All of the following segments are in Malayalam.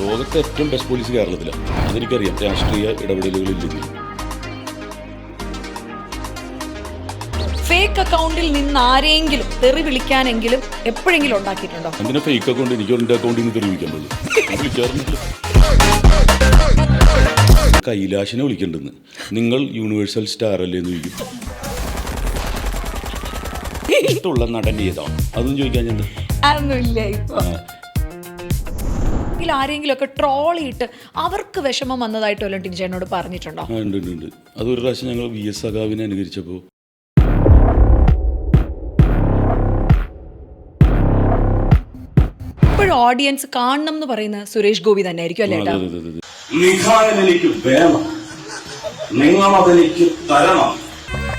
ലോകത്തെ ഏറ്റവും ബെസ്റ്റ് പോലീസ് കേരളത്തിലാണ്. അതെനിക്കറിയാം, രാഷ്ട്രീയ ഇടപെടലുകളില്ലെങ്കിൽ. ഫേക്ക് അക്കൗണ്ടിൽ നിന്ന് ആരെങ്കിലും തെറി വിളിക്കാനെങ്കിലും എപ്പോഴെങ്കിലും ഉണ്ടാക്കിയിട്ടുണ്ടോ? എന്തിനാ ഫേക്ക് അക്കൗണ്ട്? എനിക്ക് എൻ്റെ അക്കൗണ്ടിൽ നിന്ന് തെറി വിളിക്കാൻ പറ്റും. വിളിക്കാറുണ്ടല്ലോ. കൈലാഷിനെ വിളിക്കേണ്ടെന്ന്, നിങ്ങൾ യൂണിവേഴ്സൽ സ്റ്റാർ അല്ലേ എന്ന് ചോദിക്കും. ഇഷ്ടമുള്ള നടൻ ഏതാണ് അതൊന്നും ചോദിക്കാൻ ഞാൻ അതൊന്നുമില്ല. ഇപ്പൊ ആരെങ്കിലും ഒക്കെ ട്രോൾ ചെയ്തിട്ട് അവർക്ക് വിഷമം വന്നതായിട്ട് വല്ലതും ടിനിച്ചേട്ടനോട് പറഞ്ഞിട്ടുണ്ടോ? ഉണ്ട്. അതൊരു പ്രാവശ്യം ഞങ്ങൾ VS സഖാവിനെ അനുകരിച്ചപ്പോൾ ഇപ്പോഴും ഓഡിയൻസ് കാണണം എന്ന് പറയുന്ന സുരേഷ് ഗോപി തന്നെ ആയിരിക്കും അല്ലേ? എനിക്ക് വേണം, നിങ്ങൾ അതെനിക്ക് തരണം.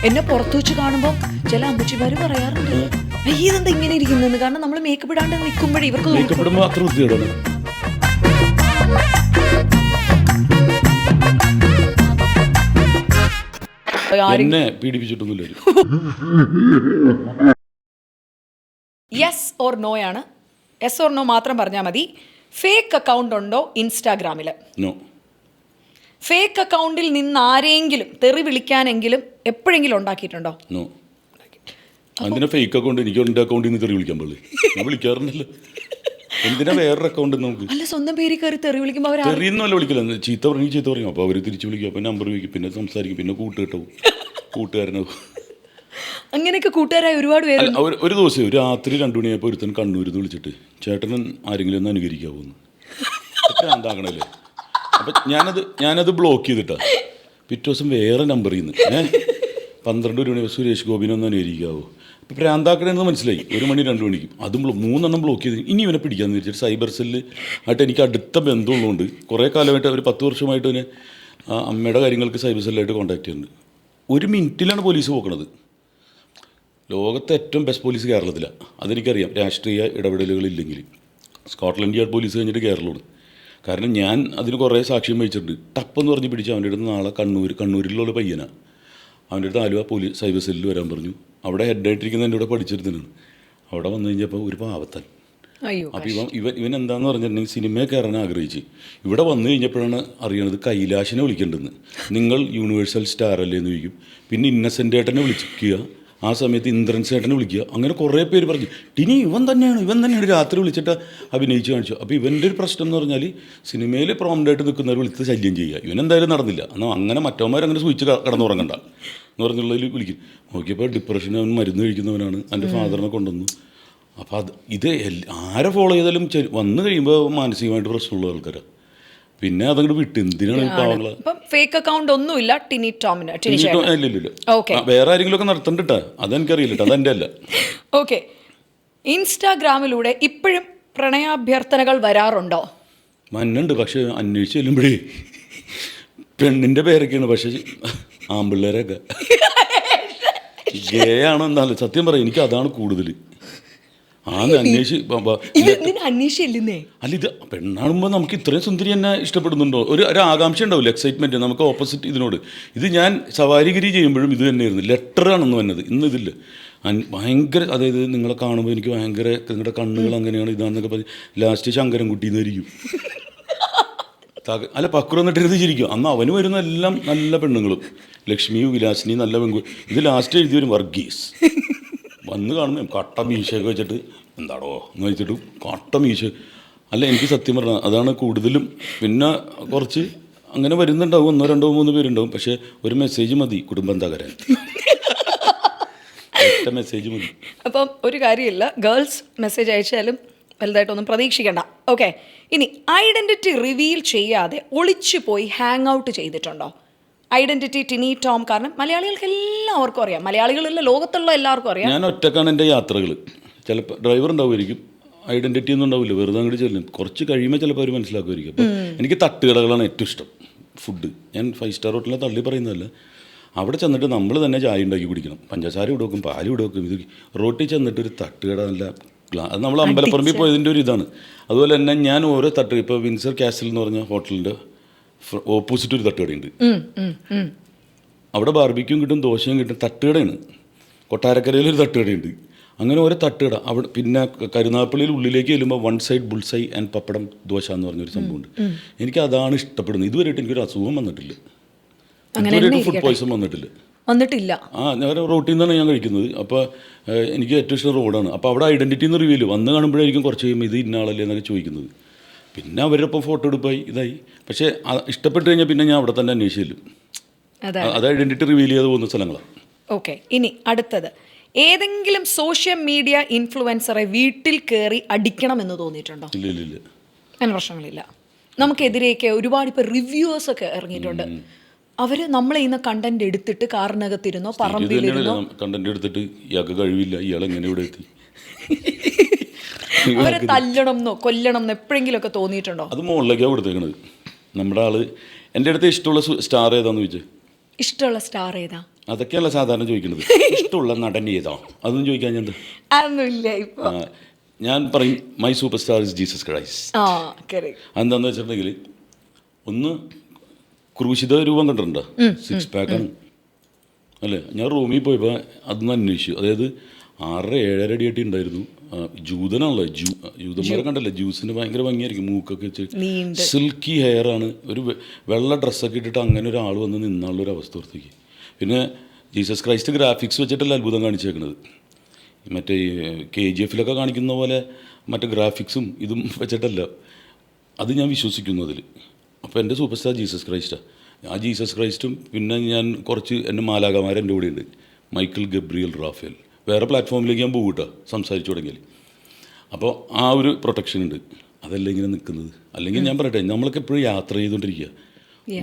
എന്നെ പുറത്തു വെച്ച് കാണുമ്പോൾ ചില അമ്മച്ചിമാര് പറയാറുണ്ട്, ഇതെന്താ ഇങ്ങനെ ഇരിക്കുന്നത്? കാരണം നമ്മൾ മേക്കപ്പ് ഇടാണ്ട് നിൽക്കുമ്പോഴേ ഇവർക്ക് മേക്കപ്പെടുമ്പോൾ അത്ര വൃത്തിയിടാണ്. എന്നെ പീഡിപ്പിച്ചിട്ടൊന്നുമില്ല. യെസ് ഓർ നോ ആണ്. യെസ് ഓർ നോ മാത്രം പറഞ്ഞാൽ മതി. ഫേക്ക് അക്കൗണ്ട് ഉണ്ടോ ഇൻസ്റ്റാഗ്രാമിൽ? നോ. ഫേക്ക് അക്കൗണ്ടിൽ നിന്ന് ആരെങ്കിലും തെറി വിളിക്കാനെങ്കിലും എപ്പോഴെങ്കിലും ഉണ്ടാക്കിയിട്ടുണ്ടോ? നോ. എന്തിനാ ഫേക്ക് അക്കൗണ്ട്? എനിക്ക് എൻ്റെ അക്കൗണ്ടിൽ നിന്ന് തെറി വിളിക്കാൻ പാടില്ല. ഞാൻ വിളിക്കാറുണ്ടല്ലോ. എന്തിനാ വേറൊരു അക്കൗണ്ട് നമുക്ക്? അല്ല, സ്വന്തം പേര് കയറി തെറി വിളിക്കുമ്പോൾ തെറിയൊന്നുമല്ല വിളിക്കില്ല. ചീത്ത പറയും. അപ്പോൾ അവർ തിരിച്ച് വിളിക്കും. അപ്പോൾ നമ്പർ ചോദിക്കും, പിന്നെ സംസാരിക്കും, പിന്നെ കൂട്ടുകാരനാവും. അങ്ങനെയൊക്കെ കൂട്ടുകാരായ ഒരുപാട് പേര്. ഒരു ദിവസം രാത്രി 2 മണിയായപ്പോൾ ഒരുത്തൻ കണ്ണൂരിൽ നിന്ന് വിളിച്ചിട്ട്, ചേട്ടനും ആരെങ്കിലും ഒന്ന് അനുകരിക്കാവുന്നു. എന്താകണല്ലേ? അപ്പം ഞാനത് ബ്ലോക്ക് ചെയ്തിട്ടാണ്. പിറ്റേ ദിവസം വേറെ നമ്പറിൽ നിന്ന് 12 മണി സുരേഷ് ഗോപിനെ ഒന്ന് അനുകരിക്കാവോ? അപ്പോൾ പ്രാന്താക്കണമെന്ന് മനസ്സിലായി. 1 മണി 2 മണിക്കും അതും 3 ബ്ലോക്ക് ചെയ്ത് ഇനി ഇവനെ പിടിക്കാമെന്ന് വെച്ചിട്ട് സൈബർ സെല്ല് ആയിട്ട് എനിക്ക് അടുത്ത ബന്ധമുള്ളതുകൊണ്ട് കുറേ കാലമായിട്ട്, ഒരു 10 വർഷമായിട്ട് തന്നെ അമ്മയുടെ കാര്യങ്ങൾക്ക് സൈബർ സെല്ലായിട്ട് കോൺടാക്ട് ചെയ്യുന്നുണ്ട്. 1 മിനിറ്റിലാണ് പോലീസ് പോക്കണത്. ലോകത്തെ ഏറ്റവും ബെസ്റ്റ് പോലീസ് കേരളത്തിലാണ്. അതെനിക്കറിയാം, രാഷ്ട്രീയ ഇടപെടലുകളില്ലെങ്കിൽ. സ്കോട്ട്ലൻഡ് യാർഡ് പോലീസ് കഴിഞ്ഞിട്ട് കേരളമാണ്. കാരണം ഞാൻ അതിന് കുറേ സാക്ഷ്യം വഹിച്ചിട്ടുണ്ട്. ടപ്പെന്ന് പറഞ്ഞ് പിടിച്ച് അവൻ്റെ അടുത്ത് നാളെ കണ്ണൂരിലുള്ള പയ്യനാണ്. അവൻ്റെ അടുത്ത് ആലുവ പോലീസ് സൈബർ സെല്ലിൽ വരാൻ പറഞ്ഞു. അവിടെ ഹെഡായിട്ടിരിക്കുന്ന എൻ്റെ കൂടെ പഠിച്ചിരുന്നതാണ്. അവിടെ വന്നു കഴിഞ്ഞപ്പോൾ ഒരു പാവത്തൻ. അപ്പോൾ ഇവൻ എന്താണെന്ന് പറഞ്ഞിട്ടുണ്ടെങ്കിൽ സിനിമയെ കയറാൻ ആഗ്രഹിച്ച് ഇവിടെ വന്നു കഴിഞ്ഞപ്പോഴാണ് അറിയണത് കൈലാഷിനെ വിളിക്കേണ്ടതെന്ന്. നിങ്ങൾ യൂണിവേഴ്സൽ സ്റ്റാർ അല്ലേ എന്ന് ചോദിക്കും. പിന്നെ ഇന്നസെൻ്റ് ഏട്ടനെ വിളിക്കുക. ആ സമയത്ത് ഇന്ദ്രൻ ചേട്ടനെ വിളിക്കുക. അങ്ങനെ കുറേ പേര് പറഞ്ഞു, ടിനി ഇവൻ തന്നെയാണ് രാത്രി വിളിച്ചിട്ട് അഭിനയിച്ച് കാണിച്ചു. അപ്പോൾ ഇവൻ്റെ ഒരു പ്രശ്നം എന്ന് പറഞ്ഞാൽ സിനിമയിൽ പ്രോമിനായിട്ട് നിൽക്കുന്നവർ വിളിച്ച് ശല്യം ചെയ്യുക. ഇവനെന്തായാലും നടന്നില്ല. എന്നാൽ അങ്ങനെ മറ്റവന്മാരങ്ങനെ സൂചിച്ച് കടന്നുറങ്ങണ്ട എന്ന് പറഞ്ഞുള്ളതിൽ വിളിക്കും. നോക്കിയപ്പോൾ ഡിപ്രഷന് അവൻ മരുന്ന് കഴിക്കുന്നവനാണ്. എൻ്റെ ഫാദറിനെ കൊണ്ടുവന്നു. അപ്പോൾ ഇത് ആരെ ഫോളോ ചെയ്താലും വന്നു കഴിയുമ്പോൾ മാനസികമായിട്ട് പ്രശ്നമുള്ള ആൾക്കാരാണ്. പിന്നെ അതങ്ങോട്ട് വിട്ട് എന്തിനാണ് പാവങ്ങള്. ഫേക്ക് അക്കൗണ്ട് ഒന്നുമില്ല ടിനി ടോമിന്? വേറെ ആരെങ്കിലും ഒക്കെ നടത്തണ്ടിട്ടാ, അതെനിക്കറിയില്ല. അതെൻ്റെ അല്ല. ഓക്കെ. ഇൻസ്റ്റാഗ്രാമിലൂടെ ഇപ്പോഴും പ്രണയാഭ്യർത്ഥനകൾ വരാറുണ്ടോ? മന്നുണ്ട്. പക്ഷെ അന്വേഷിച്ച് ചെല്ലുമ്പോഴേ പെണ്ണിൻ്റെ പേരൊക്കെയാണ്. പക്ഷെ ആമ്പിള്ളേരൊക്കെ ഗേ ആണോ എന്നാലും സത്യം പറയാം, എനിക്ക് അതാണ് കൂടുതൽ. അന്വേഷിച്ചില്ലേ? അല്ല, ഇത് പെണ്ണാണുമ്പോൾ നമുക്ക് ഇത്രയും സുന്ദരി എന്നെ ഇഷ്ടപ്പെടുന്നുണ്ടോ? ഒരു ആകാംക്ഷ ഉണ്ടാവില്ല, എക്സൈറ്റ്മെൻറ്റ്. നമുക്ക് ഓപ്പോസിറ്റ് ഇതിനോട്. ഇത് ഞാൻ സവാരിഗിരി ചെയ്യുമ്പോഴും ഇത് തന്നെയായിരുന്നു. ലെറ്ററാണെന്ന് വന്നത്. ഇന്ന് ഇതില്ല. ഭയങ്കര, അതായത് നിങ്ങളെ കാണുമ്പോൾ എനിക്ക് ഭയങ്കര, നിങ്ങളുടെ കണ്ണുകൾ അങ്ങനെയാണ് ഇതാണെന്നൊക്കെ പറഞ്ഞ് ലാസ്റ്റ് ശങ്കരൻകുട്ടിന്നായിരിക്കും. അല്ല, പക്രു എന്നിട്ട് ചിരിക്കും. അന്ന് അവന് വരുന്ന എല്ലാം നല്ല പെണ്ണുങ്ങളും, ലക്ഷ്മിയും വിലാസിനിയും നല്ല പെൺകുട്ടി. ഇത് ലാസ്റ്റ് എഴുതി വരും വർഗീസ്. വന്ന് കാണുമ്പോൾ കട്ട മീശയൊക്കെ വെച്ചിട്ട് എന്താടോ എന്ന് വെച്ചിട്ട് കട്ട മീശ. അല്ല, എനിക്ക് സത്യം പറഞ്ഞാൽ അതാണ് കൂടുതലും. പിന്നെ കുറച്ച് അങ്ങനെ വരുന്നുണ്ടാവും, 1, 2, 3 പേരുണ്ടാവും. പക്ഷേ ഒരു മെസ്സേജ് മതി കുടുംബം തകരാൻ. ഒറ്റ മെസ്സേജ് മതി. അപ്പം ഒരു കാര്യമില്ല, ഗേൾസ് മെസ്സേജ് അയച്ചാലും വലുതായിട്ടൊന്നും പ്രതീക്ഷിക്കണ്ട. ഓക്കെ. ഇനി ഐഡൻറ്റിറ്റി റിവീൽ ചെയ്യാതെ ഒളിച്ചു പോയി ഹാങ് ഔട്ട് ചെയ്തിട്ടുണ്ടോ? ഐഡന്റിറ്റി ടിനി ടോം. കാരണം മലയാളികൾക്ക് എല്ലാവർക്കും അറിയാം, മലയാളികളല്ല ലോകത്തുള്ള എല്ലാവർക്കും അറിയാം. ഞാൻ ഒറ്റക്കാണ് എൻ്റെ യാത്രകൾ. ചിലപ്പോൾ ഡ്രൈവർ ഉണ്ടാവുമായിരിക്കും, ഐഡന്റിറ്റി ഒന്നും ഉണ്ടാവില്ല, വെറുതെ അങ്ങോട്ട് ചെല്ലും. കുറച്ച് കഴിയുമ്പോൾ ചിലപ്പോൾ അവർ മനസ്സിലാക്കുമായിരിക്കും. അപ്പോൾ എനിക്ക് തട്ടുകടകളാണ് ഏറ്റവും ഇഷ്ടം. ഫുഡ് ഞാൻ 5 സ്റ്റാർ ഹോട്ടലിനെ തള്ളി പറയുന്നതല്ല. അവിടെ ചെന്നിട്ട് നമ്മൾ തന്നെ ചായ ഉണ്ടാക്കി കുടിക്കണം. പഞ്ചസാര ഇവിടെ വെക്കും, പാൽ ഇവിടെ വെക്കും. ഇത് റോട്ടിൽ ചെന്നിട്ട് ഒരു തട്ടുകട നല്ല അത് നമ്മൾ അമ്പലപ്പറമ്പിൽ പോയതിൻ്റെ ഒരു ഇതാണ്. അതുപോലെ തന്നെ ഞാൻ ഓരോ തട്ട്, ഇപ്പോൾ വിൻസർ കാസിൽ എന്ന് പറഞ്ഞ ഹോട്ടലിൻ്റെ ഓപ്പോസിറ്റ് ഒരു തട്ടുകടയുണ്ട്. അവിടെ ബാർബിക്യൂം കിട്ടും, ദോശയും കിട്ടും. തട്ടുകടയാണ്. കൊട്ടാരക്കരയിലൊരു തട്ടുകടയുണ്ട്. അങ്ങനെ ഓരോ തട്ടുകട അവിടെ. പിന്നെ കരുനാഗപ്പള്ളിയിൽ ഉള്ളിലേക്ക് ചെല്ലുമ്പോൾ വൺ സൈഡ് ബുൾസൈ ആൻഡ് പപ്പടം ദോശ എന്ന് പറഞ്ഞൊരു സംഭവമുണ്ട്. എനിക്ക് അതാണ് ഇഷ്ടപ്പെടുന്നത്. ഇതുവരെയായിട്ട് എനിക്കൊരു അസുഖം വന്നിട്ടില്ല, ഇതുവരെയായിട്ട് ഫുഡ് പോയ്സൺ വന്നിട്ടില്ല. ഞാൻ റോട്ടിൽ നിന്നാണ് ഞാൻ കഴിക്കുന്നത്. അപ്പോൾ എനിക്ക് ഏറ്റവും ഇഷ്ടം റോഡാണ്. അപ്പോൾ അവിടെ ഐഡൻറ്റിറ്റി എന്ന് റിവീൽ വന്ന് കാണുമ്പോഴായിരിക്കും കുറച്ച് കഴിയുമ്പോൾ ഇത് ഇന്ന ആളല്ലേ എന്നൊക്കെ ചോദിക്കുന്നത്. പിന്നെ അവരുടെ ഒപ്പം ഫോട്ടോ എടുപ്പായി ഇതായി. പക്ഷേ ഇഷ്ടപ്പെട്ട് കഴിഞ്ഞാൽ പിന്നെ ഞാൻ അവിടെ തന്നെ അന്വേഷിച്ചില്ല. അത് ഐഡൻറ്റിറ്റി റിവീൽ ചെയ്ത് പോകുന്ന സ്ഥലങ്ങളാണ്. ഓക്കെ, ഇനി അടുത്തത്, ഏതെങ്കിലും സോഷ്യൽ മീഡിയ ഇൻഫ്ലുവൻസറെ വീട്ടിൽ കയറി അടിക്കണമെന്ന് തോന്നിയിട്ടുണ്ടോ? ഇല്ല. അങ്ങനെ പ്രശ്നങ്ങളില്ല. നമുക്കെതിരെയൊക്കെ ഒരുപാട് ഇപ്പോൾ റിവ്യൂവേഴ്സൊക്കെ ഇറങ്ങിയിട്ടുണ്ട്. അവർ നമ്മളെ ഇന്ന് കണ്ടന്റ് എടുത്തിട്ട് കാറിനകത്തിരുന്നോ പറമ്പിലിരുന്നോ കണ്ടന്റ് എടുത്തിട്ട് ഇയാൾക്ക് കഴിവില്ല, ഇയാൾ എങ്ങനെ ഇവിടെ എത്തി, അവരെ തല്ലണം എന്നോ കൊല്ലണം എന്നോ എപ്പോഴെങ്കിലും ഒക്കെ തോന്നിയിട്ടുണ്ടോ? അത് മുകളിലേക്കാണ് കൊടുത്തേക്കണത്. നമ്മുടെ ആള് എൻ്റെ അടുത്ത് ഇഷ്ടമുള്ള സ്റ്റാർ ഏതാന്ന് ചോദിച്ചത്. ഇഷ്ടമുള്ള സ്റ്റാർ ഏതാ? അതൊക്കെയല്ല സാധാരണ ചോദിക്കുന്നത്. ഇഷ്ടമുള്ള നടൻ ഏതാ അതൊന്നും ചോദിക്കാൻ ഞാൻ അതൊന്നുമില്ല. ഇപ്പൊ ഞാൻ പറയും my super star is Jesus Christ. എന്താന്ന് വെച്ചിട്ടുണ്ടെങ്കിൽ, ഒന്ന് ക്രൂശിത രൂപം കണ്ടിട്ടുണ്ടോ? 6 പാക്കാണ് അല്ലേ. ഞാൻ റൂമിൽ പോയപ്പോൾ അതൊന്ന് അന്വേഷിച്ചു. അതായത് 6-7 അടിയായിട്ട് ഉണ്ടായിരുന്നു. ജൂതനാണല്ലോ, ജൂതന്മാരെ കണ്ടല്ലേ, ജ്യൂസിന് ഭയങ്കര ഭംഗിയായിരിക്കും, മൂക്കൊക്കെ വെച്ച് സിൽക്കി ഹെയറാണ്. ഒരു വെള്ള ഡ്രസ്സൊക്കെ ഇട്ടിട്ട് അങ്ങനെ ഒരാൾ വന്ന് നിന്നാളുള്ളൊരു അവസ്ഥ ഓർത്തേക്ക്. പിന്നെ ജീസസ് ക്രൈസ്റ്റ് ഗ്രാഫിക്സ് വെച്ചിട്ടല്ല അത്ഭുതം കാണിച്ചേക്കണത്. മറ്റേ KGF കാണിക്കുന്ന പോലെ മറ്റേ ഗ്രാഫിക്സും ഇതും വെച്ചിട്ടല്ല. അത് ഞാൻ വിശ്വസിക്കുന്നു അതിൽ. അപ്പോൾ എൻ്റെ സൂപ്പർ സ്റ്റാർ ജീസസ് ക്രൈസ്റ്റാണ്. ആ ജീസസ് ക്രൈസ്റ്റും പിന്നെ ഞാൻ കുറച്ച് എൻ്റെ മാലാകമാർ എൻ്റെ കൂടെ ഉണ്ട്. Michael Gabriel Raphael. വേറെ പ്ലാറ്റ്ഫോമിലേക്ക് ഞാൻ പോകും കേട്ടോ സംസാരിച്ചു തുടങ്ങിയാൽ. അപ്പോൾ ആ ഒരു പ്രൊട്ടക്ഷൻ ഉണ്ട്. അതല്ല ഇങ്ങനെ നിൽക്കുന്നത്. അല്ലെങ്കിൽ ഞാൻ പറയട്ടെ, നമ്മളൊക്കെ എപ്പോഴും യാത്ര ചെയ്തുകൊണ്ടിരിക്കുക.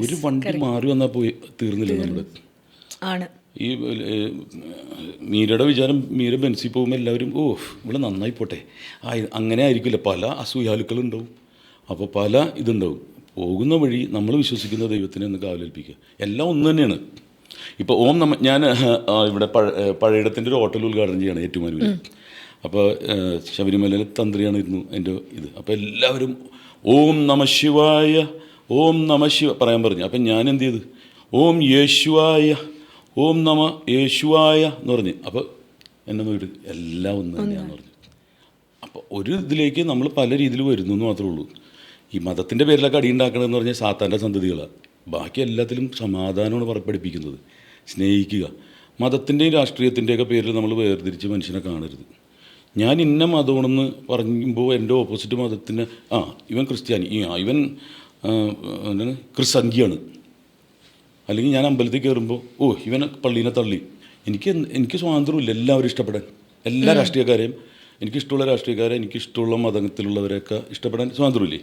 ഒരു വണ്ടി മാറി വന്നാൽ പോയി തീർന്നില്ല നമ്മുടെ. ഈ മീരയുടെ വിചാരം, മീര ബെൻസിൽ പോകുമ്പോൾ എല്ലാവരും ഇവിടെ നന്നായി പോട്ടെ, അങ്ങനെ ആയിരിക്കില്ല. പല അസൂയാലുക്കളുണ്ടാവും. അപ്പോൾ പല ഇതുണ്ടാവും. പോകുന്ന വഴി നമ്മൾ വിശ്വസിക്കുന്ന ദൈവത്തിനെ ഒന്ന് കാവലേൽപ്പിക്കുക. എല്ലാം ഒന്ന് തന്നെയാണ്. ഇപ്പോൾ ഞാൻ ഇവിടെ പഴയിടത്തിൻ്റെ ഒരു ഹോട്ടൽ ഉദ്ഘാടനം ചെയ്യാണ് ഏറ്റുമാനൂരിൽ. അപ്പോൾ ശബരിമലയിലെ തന്ത്രിയാണിരുന്നു എൻ്റെ ഇത്. അപ്പോൾ എല്ലാവരും ഓം നമ ശിവായ, ഓം നമ ശിവ പറയാൻ പറഞ്ഞു. അപ്പം ഞാൻ എന്ത് ചെയ്ത്, ഓം യേശുവായ, ഓം നമ യേശുവായ എന്ന് പറഞ്ഞ്. അപ്പോൾ എന്നെ നോക്കിയിട്ട് എല്ലാം ഒന്ന് തന്നെയാണെന്ന് പറഞ്ഞു. അപ്പോൾ ഒരു ഇതിലേക്ക് നമ്മൾ പല രീതിയിൽ വരുന്നു എന്ന് മാത്രമേ ഉള്ളൂ. ഈ മതത്തിൻ്റെ പേരിലൊക്കെ അടിയുണ്ടാക്കണമെന്ന് പറഞ്ഞാൽ സാത്താൻ്റെ സന്തതികളാണ്. ബാക്കി എല്ലാത്തിലും സമാധാനമാണ് പഠിപ്പിക്കുന്നത്. സ്നേഹിക്കുക. മതത്തിൻ്റെയും രാഷ്ട്രീയത്തിൻ്റെയൊക്കെ പേരിൽ നമ്മൾ വേർതിരിച്ച് മനുഷ്യനെ കാണരുത്. ഞാൻ ഇന്ന മതമാണെന്ന് പറയുമ്പോൾ എൻ്റെ ഓപ്പോസിറ്റ് മതത്തിന് ഇവൻ ക്രിസ്ത്യാനി, ഇവൻ എന്താണ് ക്രിസ്സംഖ്യാണ്, അല്ലെങ്കിൽ ഞാൻ അമ്പലത്തിൽ കയറുമ്പോൾ ഇവൻ പള്ളീനെ തള്ളി. എനിക്ക് സ്വാതന്ത്ര്യമില്ല എല്ലാവരും ഇഷ്ടപ്പെടാൻ, എല്ലാ രാഷ്ട്രീയക്കാരെയും. എനിക്കിഷ്ടമുള്ള രാഷ്ട്രീയക്കാരെ, എനിക്കിഷ്ടമുള്ള മതത്തിലുള്ളവരെയൊക്കെ ഇഷ്ടപ്പെടാൻ സ്വാതന്ത്ര്യമില്ലേ?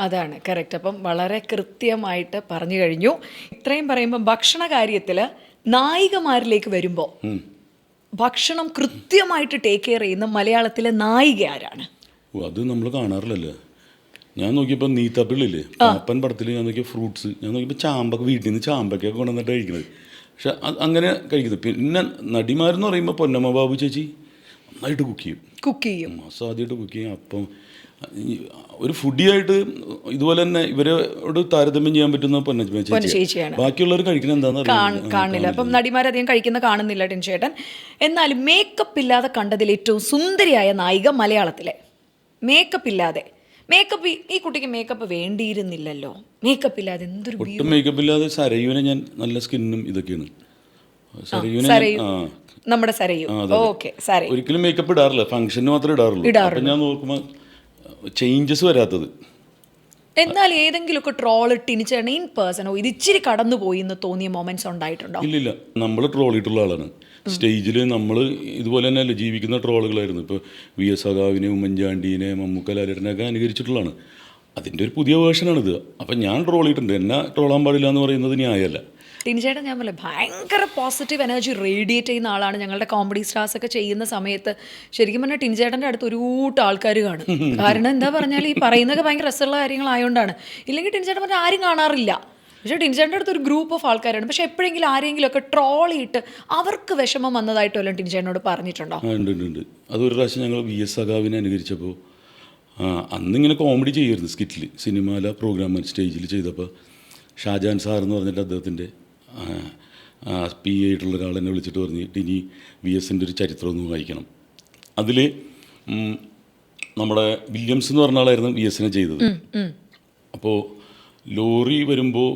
അതാണ് കറക്റ്റ്. അപ്പം വളരെ കൃത്യമായിട്ട് പറഞ്ഞു കഴിഞ്ഞു. ഇത്രയും പറയുമ്പോൾ ഭക്ഷണ കാര്യത്തിൽ നായികമാരിലേക്ക് വരുമ്പോൾ ഭക്ഷണം കൃത്യമായിട്ട് ടേക്ക് കെയർ ചെയ്യുന്ന മലയാളത്തിലെ നായിക ആരാണ്? അത് നമ്മൾ കാണാറില്ലല്ലോ. ഞാൻ നോക്കിയപ്പോൾ നീത്തപ്പിള്ളില്ലേ, പാപ്പൻ പടത്തിൽ ഞാൻ നോക്കിയ ഫ്രൂട്ട്സ്, ഞാൻ നോക്കിയപ്പോൾ ചാമ്പൊക്കെ വീട്ടിൽ നിന്ന് ചാമ്പൊക്കെ കൊണ്ടുവന്നിട്ട് കഴിക്കുന്നത്. പക്ഷെ അങ്ങനെ കഴിക്കുന്നത്. പിന്നെ നടിമാരെന്ന് പറയുമ്പോൾ പൊന്നമ്മ ബാബു ചേച്ചി നന്നായിട്ട് കുക്ക് ചെയ്യും, അസാധ്യമായിട്ട് കുക്ക് ചെയ്യും. അപ്പം ഒരു ഫുഡിയായിട്ട് ഇതുപോലെ തന്നെ ഇവരോട് താരതമ്യം ചെയ്യാൻ പറ്റുന്ന പൊന്നമ്മ ചേച്ചിയാണ്. ബാക്കിയുള്ളവർ കഴിക്കുന്നത് എന്താണെന്ന് കാണില്ല. അപ്പം നടിമാരധികം കഴിക്കുന്ന കാണുന്നില്ല ടിൻചേട്ടൻ. എന്നാലും മേക്കപ്പ് ഇല്ലാതെ കണ്ടതിൽ ഏറ്റവും സുന്ദരിയായ നായിക മലയാളത്തിലെ. മേക്കപ്പ് ഇല്ലാതെ, ഈ കുട്ടിക്ക് മേക്കപ്പ് വേണ്ടിയിരുന്നില്ലല്ലോ, മേക്കപ്പ് ഇല്ലാതെ എന്തൊരു ഒട്ടും മേക്കപ്പ് ഇല്ലാതെ സരയുവിനെ ഞാൻ നല്ല സ്കിന്നും ഇതൊക്കെയാണ്. നമ്മുടെ സരയു ഒരിക്കലും മേക്കപ്പ് ഇടാറില്ല, ഫംഗ്ഷന് മാത്രമേ ഇടാറുള്ളൂ. അപ്പം ഞാൻ നോക്കുമ്പോൾ ചേഞ്ചസ് വരാത്തത്. എന്നാൽ ഏതെങ്കിലുമൊക്കെ ട്രോൾ ടിനിച്ചേട്ടൻ ഇൻ പേഴ്സണോ ഇത് ഇച്ചിരി കടന്നു പോയി എന്ന് തോന്നിയ മൊമെന്റ്സ് ഉണ്ടായിട്ടുണ്ടോ? ഇല്ലില്ല, നമ്മൾ ട്രോളിയിട്ടുള്ള ആളാണ്. സ്റ്റേജിൽ നമ്മൾ ഇതുപോലെ തന്നെയല്ലേ ജീവിക്കുന്ന ട്രോളുകളായിരുന്നു. ഇപ്പോൾ VS സഖാവിനെ, ഉമ്മൻചാണ്ടീനെ, മമ്മൂക്ക, ലാലേട്ടനെയൊക്കെ അനുകരിച്ചിട്ടുള്ളതാണ്. അതിൻ്റെ ഒരു പുതിയ വേർഷനാണിത്. അപ്പം ഞാൻ ട്രോൾ ചെയ്തിട്ടുണ്ട്. എന്നെ ട്രോളാൻ പാടില്ല എന്ന് പറയുന്നത് ന്യായമല്ല. ടിനിച്ചേട്ടൻ ഞാൻ പറയാം ഭയങ്കര പോസിറ്റീവ് എനർജി റേഡിയേറ്റ് ചെയ്യുന്ന ആളാണ്. ഞങ്ങളുടെ കോമഡി സ്റ്റാർസ് ഒക്കെ ചെയ്യുന്ന സമയത്ത് ശരിക്കും പറഞ്ഞാൽ ടിനിച്ചേട്ടൻ്റെ അടുത്ത് ഒരു കൂട്ടം ആൾക്കാർ കാണും. കാരണം എന്താ പറഞ്ഞാൽ ഈ പറയുന്നതൊക്കെ ഭയങ്കര രസമുള്ള കാര്യങ്ങളായതുകൊണ്ടാണ്. ഇല്ലെങ്കിൽ ടിനിച്ചേട്ടൻ പറഞ്ഞാൽ ആരും കാണാറില്ല. പക്ഷേ ടിനിച്ചേട്ടൻ്റെ അടുത്ത് ഒരു ഗ്രൂപ്പ് ഓഫ് ആൾക്കാരാണ്. പക്ഷേ എപ്പോഴെങ്കിലും ആരെങ്കിലും ഒക്കെ ട്രോൾ ചെയ്തിട്ട് അവർക്ക് വിഷമം വന്നതായിട്ടല്ലോ ടിനിച്ചേട്ടനോട് പറഞ്ഞിട്ടുണ്ടോ? ഉണ്ട്. അതൊരു പ്രാവശ്യം ഞങ്ങൾ VS സഖാവിനെ അനുകരിച്ചപ്പോൾ അന്നിങ്ങനെ കോമഡി ചെയ്യുമായിരുന്നു സ്കിറ്റിൽ. സിനിമയിലെ പ്രോഗ്രാം സ്റ്റേജിൽ ചെയ്തപ്പോൾ ഷാജാൻ സാർ എന്ന് പറഞ്ഞിട്ട് അദ്ദേഹത്തിൻ്റെ PA ആയിട്ടുള്ള ഒരാൾ എന്നെ വിളിച്ചിട്ട് പറഞ്ഞിട്ട് ഇനി VSൻ്റെ ഒരു ചരിത്രം ഒന്ന് വായിക്കണം. അതിൽ നമ്മുടെ വില്യംസ് എന്ന് പറഞ്ഞ ആളായിരുന്നു VSനെ ചെയ്തത്. അപ്പോൾ ലോറി വരുമ്പോൾ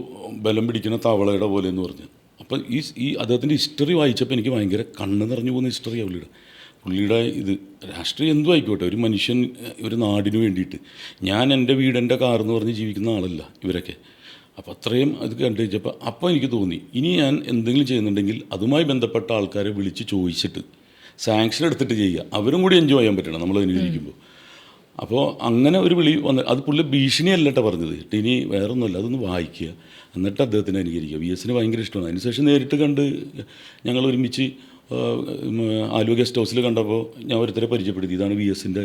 ബലം പിടിക്കുന്ന തവളയുടെ പോലെ എന്ന് പറഞ്ഞു. അപ്പോൾ ഈ അദ്ദേഹത്തിൻ്റെ ഹിസ്റ്ററി വായിച്ചപ്പോൾ എനിക്ക് ഭയങ്കര കണ്ണ് നിറഞ്ഞു പോകുന്ന ഹിസ്റ്ററിയാണ് പുള്ളിയുടെ ഇത്. രാഷ്ട്രീയം എന്തും ആയിക്കോട്ടെ, ഒരു മനുഷ്യൻ ഒരു നാടിന് വേണ്ടിയിട്ട്, ഞാൻ എൻ്റെ വീട് എൻ്റെ കാറെന്ന് പറഞ്ഞ് ജീവിക്കുന്ന ആളല്ല ഇവരൊക്കെ. അപ്പോൾ അത്രയും അത് കണ്ടു വെച്ചപ്പോൾ അപ്പോൾ എനിക്ക് തോന്നി ഇനി ഞാൻ എന്തെങ്കിലും ചെയ്യുന്നുണ്ടെങ്കിൽ അതുമായി ബന്ധപ്പെട്ട ആൾക്കാരെ വിളിച്ച് ചോദിച്ചിട്ട് സാങ്ഷൻ എടുത്തിട്ട് ചെയ്യുക, അവരും കൂടി എൻജോയ് ചെയ്യാൻ പറ്റണം നമ്മൾ അനുകരിക്കുമ്പോൾ. അപ്പോൾ അങ്ങനെ ഒരു വിളി വന്ന്, അത് പുള്ളി ഭീഷണിയല്ലട്ടോ പറഞ്ഞത്, ഇനി വേറൊന്നുമല്ല, അതൊന്ന് വായിക്കുക എന്നിട്ട് അദ്ദേഹത്തിന് അനുകരിക്കുക. VSന് ഭയങ്കര ഇഷ്ടമാണ്. അതിനുശേഷം നേരിട്ട് കണ്ട് ഞങ്ങൾ ഒരുമിച്ച് ആലുവ ഗസ്റ്റ് ഹൗസിൽ കണ്ടപ്പോൾ ഞാൻ ഒരുത്തരെ പരിചയപ്പെടുത്തി, ഇതാണ് VSൻ്റെ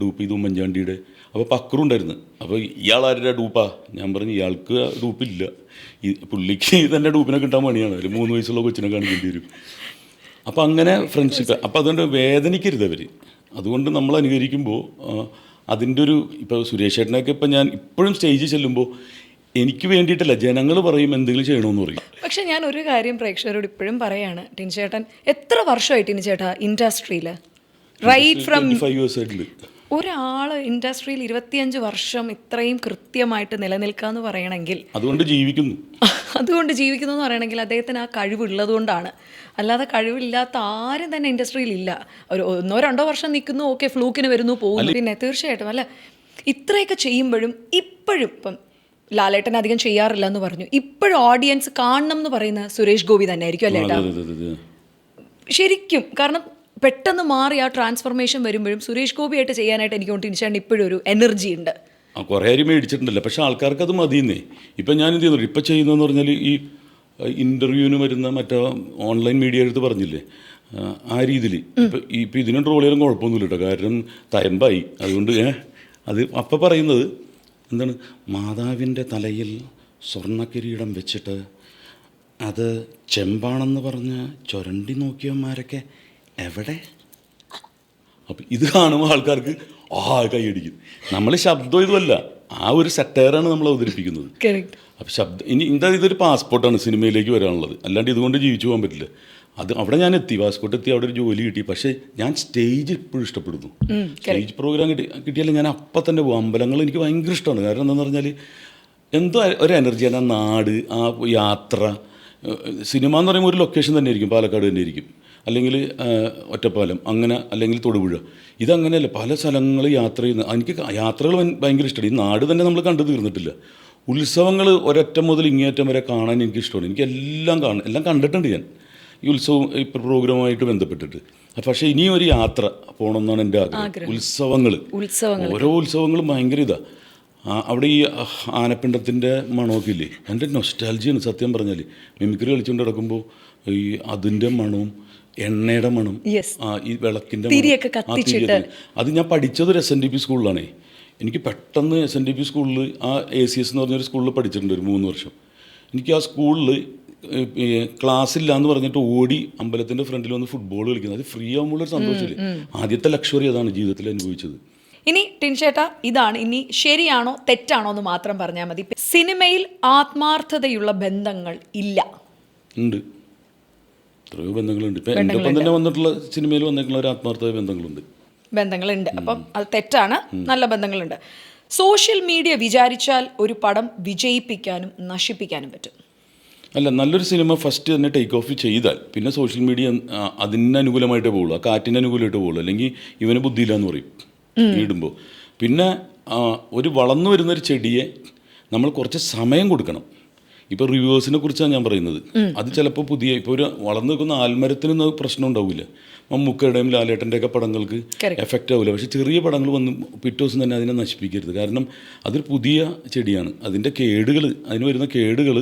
ഡൂപ്പ്, ഇത് ഉമ്മൻചാണ്ടിയുടെ. അപ്പോൾ പക്രു ഉണ്ടായിരുന്നു. അപ്പോൾ ഇയാളാരുടെ ഡൂപ്പാ? ഞാൻ പറഞ്ഞു ഇയാൾക്ക് ഡൂപ്പില്ല, ഈ പുള്ളിക്ക് തന്നെ ഡൂപ്പിനെ കിട്ടാൻ പണിയാണ്, ഒരു 3 വയസ്സുള്ള കൊച്ചിനെ കാണിക്കേണ്ടി വരും. അപ്പോൾ അങ്ങനെ ഫ്രണ്ട്ഷിപ്പ്. അപ്പോൾ അതുകൊണ്ട് വേദനിക്കരുത് അവർ. അതുകൊണ്ട് നമ്മൾ അനുകരിക്കുമ്പോൾ അതിൻ്റെ ഒരു, ഇപ്പോൾ സുരേഷ് ചേട്ടനൊക്കെ ഇപ്പം ഞാൻ ഇപ്പോഴും സ്റ്റേജിൽ ചെല്ലുമ്പോൾ എനിക്ക് വേണ്ടിയിട്ടല്ല, ജനങ്ങൾ പറയും എന്തെങ്കിലും ചെയ്യണമെന്ന് പറയും. പക്ഷെ ഞാൻ ഒരു കാര്യം പ്രേക്ഷകരോട് ഇപ്പോഴും പറയാണ്, ടിനി ചേട്ടൻ എത്ര വർഷമായി ടിനി ചേട്ടാ ഇൻഡസ്ട്രിയിൽ? റൈറ്റ് ഫ്രം 25 years ആയിട്ടുണ്ട്. ഒരാൾ ഇൻഡസ്ട്രിയിൽ 25 വർഷം ഇത്രയും കൃത്യമായിട്ട് നിലനിൽക്കുക എന്ന് പറയണമെങ്കിൽ, അതുകൊണ്ട് ജീവിക്കുന്നു എന്ന് പറയണമെങ്കിൽ അദ്ദേഹത്തിന് ആ കഴിവുള്ളത് കൊണ്ടാണ്. അല്ലാതെ കഴിവില്ലാത്ത ആരും തന്നെ ഇൻഡസ്ട്രിയിൽ ഇല്ല. ഒരു 1-2 വർഷം നിൽക്കുന്നു, ഓക്കെ, ഫ്ലൂക്കിന് വരുന്നു, പോകുന്നു. പിന്നെ തീർച്ചയായിട്ടും അല്ല, ഇത്രയൊക്കെ ചെയ്യുമ്പോഴും ഇപ്പോഴും ഇപ്പം ലാലേട്ടൻ അധികം ചെയ്യാറില്ല എന്ന് പറഞ്ഞു, ഇപ്പോഴും ഓഡിയൻസ് കാണണം എന്ന് പറയുന്ന സുരേഷ് ഗോപി തന്നെ ആയിരിക്കും അല്ലേ ഏട്ടാ? ശരിക്കും. കാരണം പെട്ടെന്ന് മാറി ആ ട്രാൻസ്ഫോർമേഷൻ വരുമ്പോഴും സുരേഷ് ഗോപിയായിട്ട് ചെയ്യാനായിട്ട് എനിക്ക് തോന്നുന്നു ഇപ്പോഴും ഒരു എനർജി ഉണ്ട്. കുറേ കാര്യം മേടിച്ചിട്ടുണ്ടല്ലോ, പക്ഷേ ആൾക്കാർക്ക് അത് മതിയെന്നേ. ഇപ്പം ഞാൻ എന്ത് ചെയ്യുന്നു, ഇപ്പം ചെയ്യുന്നതെന്ന് പറഞ്ഞാൽ ഈ ഇൻ്റർവ്യൂവിന് വരുന്ന മറ്റേ ഓൺലൈൻ മീഡിയ എടുത്ത് പറഞ്ഞില്ലേ, ആ രീതിയിൽ ഇപ്പം ഇതിനും ട്രോൾ ചെയ്യാനും കുഴപ്പമൊന്നുമില്ല കേട്ടോ, കാരണം തയമ്പായി. അതുകൊണ്ട് അത് അപ്പം പറയുന്നത് എന്താണ്, മാതാവിൻ്റെ തലയിൽ സ്വർണ്ണക്കിരീടം വെച്ചിട്ട് അത് ചെമ്പാണെന്ന് പറഞ്ഞ് ചുരണ്ടി നോക്കിയവന്മാരൊക്കെ എവിടെ? അപ്പം ഇത് കാണുമ്പോൾ ആൾക്കാർക്ക് കൈയടിക്കും. നമ്മൾ ശബ്ദം ഇതുമല്ല, ആ ഒരു സെറ്റയറാണ് നമ്മൾ അവതരിപ്പിക്കുന്നത്. അപ്പം ശബ്ദം ഇനി ഇതൊരു പാസ്പോർട്ടാണ് സിനിമയിലേക്ക് വരാനുള്ളത്, അല്ലാണ്ട് ഇതുകൊണ്ട് ജീവിച്ചു പോകാൻ പറ്റില്ല. അത് അവിടെ ഞാൻ എത്തി, പാസ്പോർട്ട് എത്തി, അവിടെ ഒരു ജോലി കിട്ടി. പക്ഷേ ഞാൻ സ്റ്റേജ് ഇപ്പോഴും ഇഷ്ടപ്പെടുന്നു. സ്റ്റേജ് പ്രോഗ്രാം കിട്ടിയാലും ഞാൻ അപ്പം തന്നെ പോകും. അമ്പലങ്ങൾ എനിക്ക് ഭയങ്കര ഇഷ്ടമാണ്. കാരണം എന്താണെന്ന് പറഞ്ഞാൽ എന്തോ ഒരു എനർജിയാണ് ആ നാട്, ആ യാത്ര. സിനിമ എന്ന് പറയുമ്പോൾ ഒരു ലൊക്കേഷൻ തന്നെ ആയിരിക്കും, പാലക്കാട് തന്നെ ആയിരിക്കും, അല്ലെങ്കിൽ ഒറ്റപ്പാലം, അങ്ങനെ, അല്ലെങ്കിൽ തൊടുപുഴ. ഇതങ്ങനെയല്ല, പല സ്ഥലങ്ങൾ യാത്ര ചെയ്യുന്ന. എനിക്ക് യാത്രകൾ ഭയങ്കര ഇഷ്ടമാണ്. ഈ നാട് തന്നെ നമ്മൾ കണ്ടു തീർന്നിട്ടില്ല. ഉത്സവങ്ങൾ ഒരറ്റം മുതൽ ഇങ്ങേറ്റം വരെ കാണാൻ എനിക്കിഷ്ടമാണ്. എനിക്ക് എല്ലാം കണ്ടിട്ടുണ്ട് ഞാൻ ഈ ഉത്സവം പ്രോഗ്രാമുമായിട്ട് ബന്ധപ്പെട്ടിട്ട്. പക്ഷേ ഇനിയും ഒരു യാത്ര പോകണമെന്നാണ് എൻ്റെ ആഗ്രഹം. ഉത്സവങ്ങൾ, ഓരോ ഉത്സവങ്ങളും ഭയങ്കര ഇതാണ്. അവിടെ ഈ ആനപ്പിണ്ടത്തിൻ്റെ മണമൊക്കെ ഇല്ലേ, എൻ്റെ നൊസ്റ്റാൾജിയാണ് സത്യം പറഞ്ഞാൽ. മിമിക്രി കളിച്ചുകൊണ്ട് കിടക്കുമ്പോൾ ഈ അതിൻ്റെ മണവും എണ്ണയുടെ മണം, ഈ വിളക്കിൻ്റെ മണം, അത് ഞാൻ പഠിച്ചത് ഒരു SNDP സ്കൂളിലാണേ. എനിക്ക് പെട്ടെന്ന് SNDP സ്കൂളിൽ, ആ ACS എന്ന് പറഞ്ഞൊരു സ്കൂളിൽ പഠിച്ചിട്ടുണ്ട് ഒരു 3 വർഷം. എനിക്ക് ആ സ്കൂളിൽ ക്ലാസ്സില്ല എന്ന് പറഞ്ഞിട്ട് ഓടി അമ്പലത്തിൻ്റെ ഫ്രണ്ടിൽ വന്ന് ഫുട്ബോൾ കളിക്കുന്നത്, അത് ഫ്രീ ആകുമ്പോഴൊരു സന്തോഷമില്ലേ. ആദ്യത്തെ ലക്ഷറി അതാണ് ജീവിതത്തിൽ അനുഭവിച്ചത്. ഇനി ടിൻചേട്ടാ, ഇതാണ് ഇനി ശരിയാണോ തെറ്റാണോ എന്ന് മാത്രം പറഞ്ഞാൽ മതി. സിനിമയിൽ ആത്മാർത്ഥതയുള്ള ബന്ധങ്ങൾ ഇല്ല. ഉണ്ട്, എത്രയോ ബന്ധങ്ങളുണ്ട്. ഇപ്പം എൻ്റെ ഒപ്പം തന്നെ വന്നിട്ടുള്ള സിനിമയിൽ വന്നിട്ടുള്ള ഒരു ആത്മാർത്ഥത ബന്ധങ്ങളുണ്ട്. അപ്പം അത് തെറ്റാണ്. നല്ല ബന്ധങ്ങളുണ്ട്. സോഷ്യൽ മീഡിയ വിചാരിച്ചാൽ ഒരു പടം വിജയിപ്പിക്കാനും നശിപ്പിക്കാനും പറ്റും. അല്ല, നല്ലൊരു സിനിമ ഫസ്റ്റ് തന്നെ ടേക്ക് ഓഫ് ചെയ്താൽ പിന്നെ സോഷ്യൽ മീഡിയ അതിന് അനുകൂലമായിട്ടേ പോകുള്ളൂ, ആ കാറ്റിന് അനുകൂലമായിട്ടേ പോകുള്ളൂ. അല്ലെങ്കിൽ ഇവന് ബുദ്ധിയില്ല എന്ന് പറയും ഇടുമ്പോൾ. പിന്നെ ഒരു വളർന്നു വരുന്നൊരു ചെടിയെ നമ്മൾ കുറച്ച് സമയം കൊടുക്കണം. ഇപ്പോൾ റിവ്യൂവേഴ്സിനെ കുറിച്ചാണ് ഞാൻ പറയുന്നത്. അത് ചിലപ്പോൾ ഇപ്പോൾ ഒരു വളർന്നു നിൽക്കുന്ന ആൽമരത്തിനൊന്നും പ്രശ്നം ഉണ്ടാവില്ല. മമ്മൂക്കയുടെയും ലാലേട്ടൻ്റെയൊക്കെ പടങ്ങൾക്ക് എഫക്റ്റ് ആവില്ല. പക്ഷേ ചെറിയ പടങ്ങൾ വന്ന് പിറ്റേ ദിവസം തന്നെ അതിനെ നശിപ്പിക്കരുത്. കാരണം അതൊരു പുതിയ ചെടിയാണ്. അതിന് വരുന്ന കേടുകൾ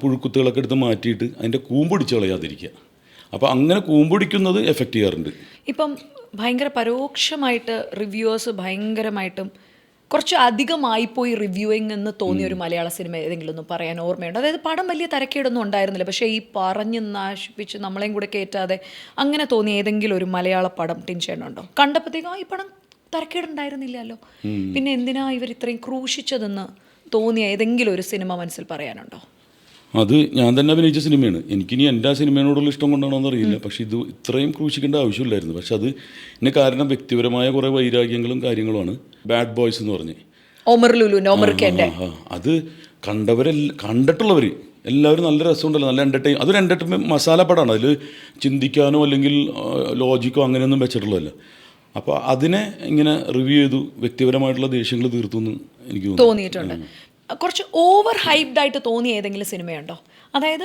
പുഴുക്കുത്തുകളൊക്കെ എടുത്ത് മാറ്റിയിട്ട് അതിൻ്റെ കൂമ്പൊടിച്ച് കളയാതിരിക്കുക. അപ്പോൾ അങ്ങനെ കൂമ്പൊടിക്കുന്നത് എഫക്റ്റ് ചെയ്യാറുണ്ട്. ഇപ്പം ഭയങ്കര പരോക്ഷമായിട്ട് റിവ്യൂവേഴ്സ് ഭയങ്കരമായിട്ടും കുറച്ച് അധികമായിപ്പോയി റിവ്യൂയിങ് എന്ന് തോന്നിയ ഒരു മലയാള സിനിമ ഏതെങ്കിലും ഒന്ന് പറയാൻ ഓർമ്മയുണ്ട്? അതായത് പടം വലിയ തരക്കേടൊന്നും ഉണ്ടായിരുന്നില്ല, പക്ഷേ ഈ പറഞ്ഞ് നശിപ്പിച്ച് നമ്മളെയും കൂടെ കയറ്റാതെ അങ്ങനെ തോന്നിയ ഏതെങ്കിലും ഒരു മലയാള പടം ടിൻചേട്ടനുണ്ടോ? കണ്ടപ്പോഴത്തേക്കും ഈ പടം തരക്കേടുണ്ടായിരുന്നില്ലല്ലോ, പിന്നെ എന്തിനാ ഇവർ ഇത്രയും ക്രൂശിച്ചതെന്ന് തോന്നിയ ഏതെങ്കിലും ഒരു സിനിമ മനസ്സിൽ പറയാനുണ്ടോ? അത് ഞാൻ തന്നെ അഭിനയിച്ച സിനിമയാണ്. എനിക്കിനി എൻ്റെ ആ സിനിമയോടുള്ള ഇഷ്ടം കൊണ്ടാണോ എന്നറിയില്ല, പക്ഷേ ഇത് ഇത്രയും ക്രൂശിക്കേണ്ട ആവശ്യമില്ലായിരുന്നു. പക്ഷെ അത് ഇതിന് കാരണം വ്യക്തിപരമായ കുറേ വൈരാഗ്യങ്ങളും കാര്യങ്ങളുമാണ്. ബാഡ് ബോയ്സ് എന്ന് പറഞ്ഞ് ഒമർ ലുലു അത് കണ്ടിട്ടുള്ളവർ എല്ലാവരും നല്ല രസമുണ്ടല്ലോ, നല്ല അതൊരു എൻ്റർടൈൻമെൻറ്റ് മസാല പടമാണ്. അതിൽ ചിന്തിക്കാനോ അല്ലെങ്കിൽ ലോജിക്കോ അങ്ങനെയൊന്നും വെച്ചിട്ടുള്ളതല്ല. അപ്പോൾ അതിനെ ഇങ്ങനെ റിവ്യൂ ചെയ്തു, വ്യക്തിപരമായിട്ടുള്ള ദേഷ്യങ്ങൾ തീർത്തു എന്ന് എനിക്ക് തോന്നിയിട്ടുണ്ട്. കുറച്ച് ഓവർ ഹൈപ്ഡ് ആയിട്ട് തോന്നിയ ഏതെങ്കിലും സിനിമയുണ്ടോ? അതായത്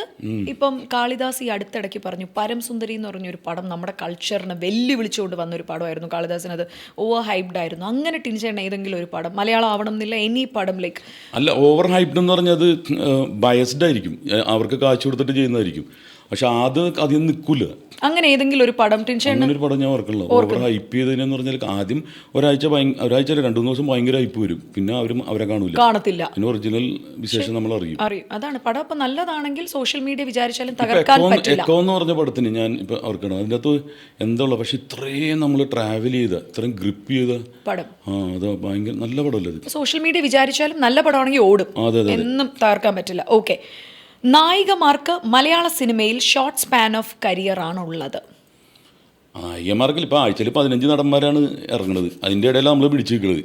ഇപ്പം കാളിദാസ് ഈ അടുത്തിടയ്ക്ക് പറഞ്ഞു പരം സുന്ദരി എന്ന് പറഞ്ഞൊരു പടം നമ്മുടെ കൾച്ചറിനെ വെല്ലുവിളിച്ചുകൊണ്ട് വന്നൊരു പടമായിരുന്നു. കാളിദാസിന് അത് ഓവർ ഹൈപ്ഡ് ആയിരുന്നു. അങ്ങനെ ടിൻചേട്ടൻ ഏതെങ്കിലും ഒരു പടം, മലയാളം ആവണം എന്നില്ല, എനി പടം ലൈക്ക് അല്ല, ഓവർ ഹൈപ്ഡ് എന്ന് പറഞ്ഞത് ബയസ്ഡ് ആയിരിക്കും, അവർക്ക് കാശ് കൊടുത്തിട്ട് ചെയ്യുന്നതായിരിക്കും. പക്ഷെ അത് അതിൽ നിൽക്കില്ല. അങ്ങനെ ഏതെങ്കിലും ഒരു പടം അങ്ങനെ ഒരു പടം ഞാൻ ഓർക്കണില്ല. ഓവർ ഹൈപ്പ് ചെയ്തതിനെന്ന് പറഞ്ഞാൽ ആദ്യം ഒരാഴ്ച 2-3 ദിവസം ഭയങ്കര ഹൈപ്പ് വരും, പിന്നെ അവരെ കാണത്തില്ല. പിന്നെ ഒറിജിനൽ വിശേഷം നമ്മൾ അറിയും. അതാണ് പടം. ഇപ്പം നല്ലതാണെങ്കിൽ സോഷ്യൽ മീഡിയ വിചാരിച്ചാലും തകർക്കാൻ പറ്റില്ല. എക്കോ എന്ന് പറഞ്ഞ പടത്തിന് ഞാൻ ഇപ്പം ഓർക്കണം, അതിൻ്റെ അകത്ത് എന്താ പക്ഷെ ഇത്രയും നമ്മൾ ട്രാവൽ ചെയ്ത, ഇത്രയും ഗ്രിപ്പ് ചെയ്ത പടം, അത് ഭയങ്കര നല്ല പടമല്ലേ അത്. സോഷ്യൽ മീഡിയ വിചാരിച്ചാലും നല്ല പടമാണെങ്കിൽ ഓടും, എന്നും തകർക്കാൻ പറ്റില്ല. ഓക്കെ, നായികമാർക്ക് മലയാള സിനിമയിൽ ഷോർട്ട് സ്പാൻ ഓഫ് കരിയർ ആണുള്ളത്. നായികമാർക്കിൽ ഇപ്പോൾ ആഴ്ചയിൽ 15 നടന്മാരാണ് ഇറങ്ങുന്നത്. അതിൻ്റെ ഇടയിൽ നമ്മൾ പിടിച്ചു നിൽക്കുന്നത്.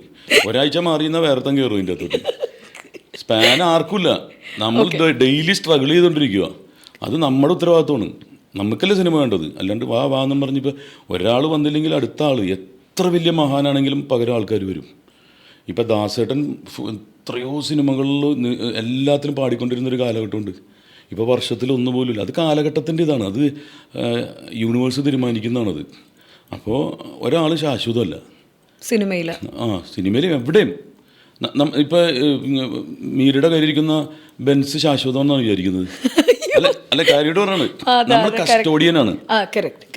ഒരാഴ്ച മാറിയുന്ന വേറെ കയറും ഇതിൻ്റെ അകത്തോട്ട്. സ്പാൻ ആർക്കുമില്ല. നമ്മൾ ഡെയിലി സ്ട്രഗിൾ ചെയ്തുകൊണ്ടിരിക്കുക. അത് നമ്മുടെ ഉത്തരവാദിത്വമാണ്. നമുക്കല്ലേ സിനിമ വേണ്ടത്. അല്ലാണ്ട് വാ എന്നും പറഞ്ഞിപ്പോൾ ഒരാൾ വന്നില്ലെങ്കിൽ അടുത്ത ആൾ എത്ര വലിയ മഹാനാണെങ്കിലും പകരം ആൾക്കാർ വരും. ഇപ്പം ദാസേട്ടൻ എത്രയോ സിനിമകളിൽ എല്ലാത്തിലും പാടിക്കൊണ്ടിരുന്നൊരു കാലഘട്ടമുണ്ട്. ഇപ്പോൾ വർഷത്തിൽ ഒന്നുപോലും ഇല്ല. അത് കാലഘട്ടത്തിൻ്റെ ഇതാണ്, അത് യൂണിവേഴ്സ് തീരുമാനിക്കുന്നതാണത്. അപ്പോൾ ഒരാൾ ശാശ്വതമല്ല സിനിമയിൽ. സിനിമയിൽ എവിടെയും. ഇപ്പോൾ മീരയുടെ കയ്യിലിരിക്കുന്ന ബെൻസ് ശാശ്വതമെന്നാണ് വിചാരിക്കുന്നത്. അല്ല കാര്യമായിട്ട് പറഞ്ഞാണ്, നമ്മൾ കസ്റ്റോഡിയനാണ്.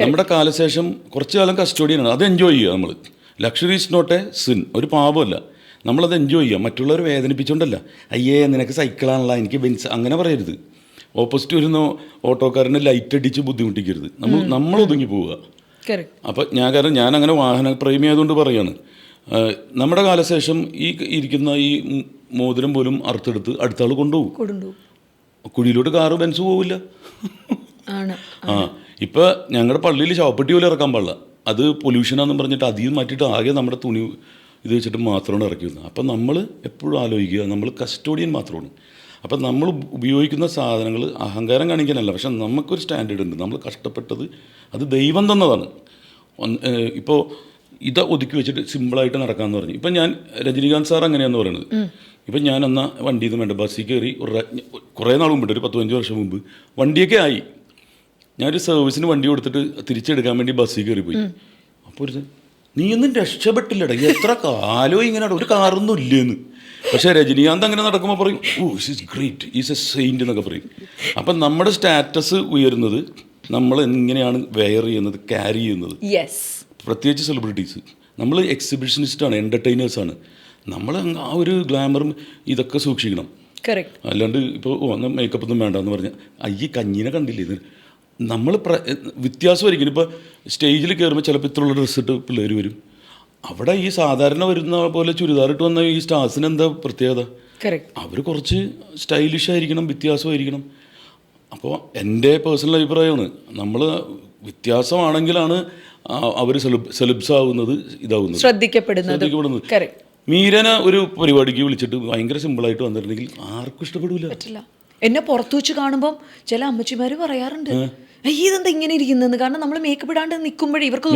നമ്മുടെ കാലശേഷം കുറച്ചു കാലം കസ്റ്റോഡിയനാണ്. അത് എൻജോയ് ചെയ്യുക നമ്മൾ. Luxury is not a sin, ഒരു പാപമല്ല. നമ്മളത് എൻജോയ് ചെയ്യുക. മറ്റുള്ളവരെ വേദനിപ്പിച്ചുകൊണ്ടല്ല. അയ്യേ നിനക്ക് സൈക്കിളാണല്ലോ, എനിക്ക് ബെൻസ്, അങ്ങനെ പറയരുത്. ഓപ്പോസിറ്റ് വരുന്ന ഓട്ടോക്കാരനെ ലൈറ്റ് അടിച്ച് ബുദ്ധിമുട്ടിക്കരുത്. നമ്മൾ ഒതുങ്ങി പോവുക. അപ്പം ഞാൻ അങ്ങനെ വാഹന പ്രേമി ആയതുകൊണ്ട് പറയാണ്, നമ്മുടെ കാലശേഷം ഈ ഇരിക്കുന്ന ഈ മോതിരം പോലും അറുത്തെടുത്ത് അടുത്ത ആൾ കൊണ്ടുപോകും. കുഴിയിലോട്ട് കാറ് ബെൻസ് പോവില്ല. ഇപ്പം ഞങ്ങളുടെ പള്ളിയിൽ ശവപ്പെട്ടി പോലും ഇറക്കാൻ പാടില്ല. അത് പൊല്യൂഷനാണെന്ന് പറഞ്ഞിട്ട് അധികം മാറ്റിയിട്ട് ആകെ നമ്മുടെ തുണി ഇത് വെച്ചിട്ട് മാത്രമാണ് ഇറക്കി വരുന്നത്. അപ്പം നമ്മൾ എപ്പോഴും ആലോചിക്കുക, നമ്മൾ കസ്റ്റോഡിയൻ മാത്രമാണ്. അപ്പം നമ്മൾ ഉപയോഗിക്കുന്ന സാധനങ്ങൾ അഹങ്കാരം കാണിക്കാനല്ല, പക്ഷെ നമുക്കൊരു സ്റ്റാൻഡേർഡ് ഉണ്ട്. നമ്മൾ കഷ്ടപ്പെട്ടത് അത് ദൈവം തന്നതാണ്. ഇപ്പോൾ ഇത് ഒതുക്കി വെച്ചിട്ട് സിമ്പിളായിട്ട് നടക്കാമെന്ന് പറഞ്ഞു. ഇപ്പം ഞാൻ രജനീകാന്ത് സാർ അങ്ങനെയാണെന്ന് പറയുന്നത്. ഇപ്പം ഞാൻ എന്നാൽ വണ്ടിയിൽ നിന്ന് വേണ്ട ബസ്സിൽ കയറി കുറേ നാൾ മുമ്പിട്ട്, ഒരു 10-15 വർഷം മുമ്പ് വണ്ടിയൊക്കെ ആയി. ഞാനൊരു സർവീസിന് വണ്ടി കൊടുത്തിട്ട് തിരിച്ചെടുക്കാൻ വേണ്ടി ബസ്സിൽ കയറി പോയി. അപ്പോൾ ഒരു നീ ഒന്നും രക്ഷപ്പെട്ടില്ലട, എത്ര കാലോ ഇങ്ങനെ ഒരു കാറൊന്നും ഇല്ലേന്ന്. പക്ഷേ രജനീകാന്ത് അങ്ങനെ നടക്കുമ്പോൾ പറയും, oh is great, is a saint എന്നൊക്കെ പറയും. അപ്പം നമ്മുടെ സ്റ്റാറ്റസ് ഉയരുന്നത് നമ്മൾ എങ്ങനെയാണ് വെയർ ചെയ്യുന്നത്, ക്യാരി ചെയ്യുന്നത്. പ്രത്യേകിച്ച് സെലിബ്രിറ്റീസ് നമ്മൾ എക്സിബിഷനിസ്റ്റാണ്, എൻ്റർടൈനേഴ്സാണ്. നമ്മൾ ആ ഒരു ഗ്ലാമറും ഇതൊക്കെ സൂക്ഷിക്കണം. അല്ലാണ്ട് ഇപ്പോൾ അന്ന് മേക്കപ്പ് ഒന്നും വേണ്ടെന്ന് പറഞ്ഞാൽ അയ്യ കഞ്ഞീനെ കണ്ടില്ലേ, ഇത് നമ്മൾ വ്യത്യാസമായിരിക്കും. ഇപ്പോൾ സ്റ്റേജിൽ കയറുമ്പോൾ ചിലപ്പോൾ ഇത്രയുള്ള ഡ്രസ്സ് ഇട്ട് പിള്ളേർ വരും. അവിടെ ഈ സാധാരണ വരുന്ന പോലെ ചുരിദാറിട്ട് വന്ന ഈ സ്റ്റാർസിന് എന്താ പ്രത്യേകത? അവർ കുറച്ച് സ്റ്റൈലിഷ് ആയിരിക്കണം, വ്യത്യാസമായിരിക്കണം. അപ്പോൾ എൻ്റെ പേഴ്സണൽ അഭിപ്രായമാണ്, നമ്മൾ വ്യത്യാസമാണെങ്കിലാണ് അവർ സെലിബ്സ് ആവുന്നത്, ഇതാവുന്നത്, ശ്രദ്ധിക്കപ്പെടുന്നത്. മീരനെ ഒരു പരിപാടിക്ക് വിളിച്ചിട്ട് ഭയങ്കര സിമ്പിളായിട്ട് വന്നിട്ടുണ്ടെങ്കിൽ ആർക്കും ഇഷ്ടപ്പെടില്ല. എന്നെ പുറത്തു വെച്ച് കാണുമ്പം ചില അമ്മച്ചിമാർ പറയാറുണ്ട്, ഇതെന്താ ഇങ്ങനെ ഇരിക്കുന്നത്. കാരണം നമ്മൾ മേക്കപ്പ് ഇടാണ്ട് നിൽക്കുമ്പോഴേ ഇവർക്ക്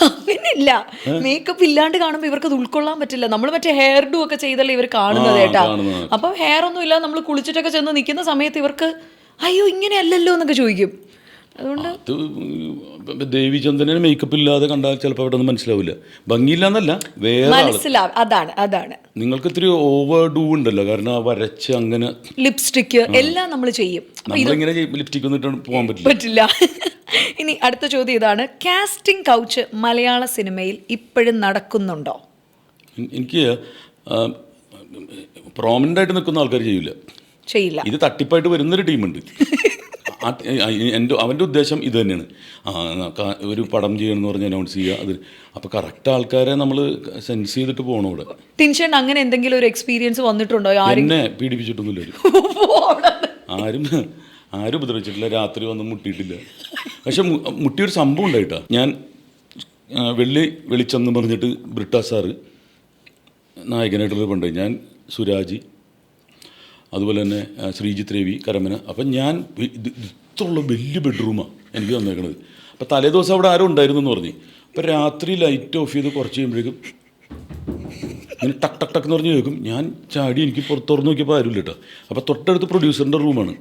അങ്ങനെയില്ല, മേക്കപ്പ് ഇല്ലാണ്ട് കാണുമ്പോൾ ഇവർക്ക് അത് ഉൾക്കൊള്ളാൻ പറ്റില്ല. നമ്മൾ മറ്റേ ഹെയർ ഡു ഒക്കെ ചെയ്തല്ലേ ഇവർ കാണുന്നത് കേട്ടാ. അപ്പം ഹെയർ ഒന്നും ഇല്ല, നമ്മൾ കുളിച്ചിട്ടൊക്കെ ചെന്ന് നിൽക്കുന്ന സമയത്ത് ഇവർക്ക് അയ്യോ ഇങ്ങനെ അല്ലല്ലോ എന്നൊക്കെ ചോദിക്കും. അതുകൊണ്ട് ദേവിചന്ദ്രനെ മേക്കപ്പ് ഇല്ലാതെ കണ്ടാൽ ചിലപ്പോൾ അവിടെ ഒന്നും മനസ്സിലാവില്ല. ഭംഗിയില്ല എന്നല്ല, വേറെ അതാണ് നിങ്ങൾക്ക് ഇത്തിരി ഓവർ ഡൂ ഉണ്ടല്ലോ. കാരണം വരച്ച് അങ്ങനെ ലിപ്സ്റ്റിക് എല്ലാം നമ്മൾ ചെയ്യും. നമ്മളിങ്ങനെ ലിപ്സ്റ്റിക് ഒന്നിട്ട് പോകാൻ പറ്റില്ല. ഇനി അടുത്ത ചോദ്യം ഇതാണ്, കാസ്റ്റിംഗ് കൗച്ച് മലയാള സിനിമയിൽ ഇപ്പോഴും നടക്കുന്നുണ്ടോ? എനിക്ക് പ്രോമിനൻ്റ് ആയിട്ട് നിൽക്കുന്ന ആൾക്കാർ ചെയ്യില്ല. ഇത് തട്ടിപ്പായിട്ട് വരുന്നൊരു ടീമുണ്ട്. അവൻ്റെ ഉദ്ദേശം ഇത് തന്നെയാണ്. ഒരു പടം ചെയ്യണമെന്ന് പറഞ്ഞ് അനൗൺസ് ചെയ്യുക. അത് അപ്പോൾ കറക്റ്റ് ആൾക്കാരെ നമ്മൾ സെൻസ് ചെയ്തിട്ട് പോകണം ഇവിടെ. ടിൻഷേട്ടൻ അങ്ങനെ എന്തെങ്കിലും ഒരു എക്സ്പീരിയൻസ് വന്നിട്ടുണ്ടോ? എന്നെ പീഡിപ്പിച്ചിട്ടൊന്നുമില്ല, ആരും ഉപദ്രവിച്ചിട്ടില്ല, രാത്രി വന്ന് മുട്ടിയിട്ടില്ല. പക്ഷെ മുട്ടിയൊരു സംഭവം ഉണ്ടായിട്ടാ. ഞാൻ വെളിച്ചെന്ന് പറഞ്ഞിട്ട് ബ്രിട്ടാസ് സാറ് നായകനായിട്ടുള്ള പണ്ട്, ഞാൻ സുരാജ്, അതുപോലെ തന്നെ ശ്രീജിത്ത് രവി, കരമന. അപ്പം ഞാൻ ഇതുള്ള വലിയ ബെഡ്റൂമാണ് എനിക്ക് തന്നേക്കണത്. അപ്പം തലേ ദിവസം അവിടെ ആരും ഉണ്ടായിരുന്നു എന്ന് പറഞ്ഞ്. അപ്പം രാത്രി ലൈറ്റ് ഓഫ് ചെയ്ത് കുറച്ച് കഴിയുമ്പോഴേക്കും ഇങ്ങനെ ടക്ക് ടക്ക് ടക്ക് എന്ന് പറഞ്ഞ് കേൾക്കും. ഞാൻ ചാടി, എനിക്ക് പുറത്ത് തുറന്ന് നോക്കിയപ്പോൾ ആരും ഇല്ല കേട്ടോ. അപ്പോൾ തൊട്ടടുത്ത് പ്രൊഡ്യൂസറിൻ്റെ റൂമാണ്.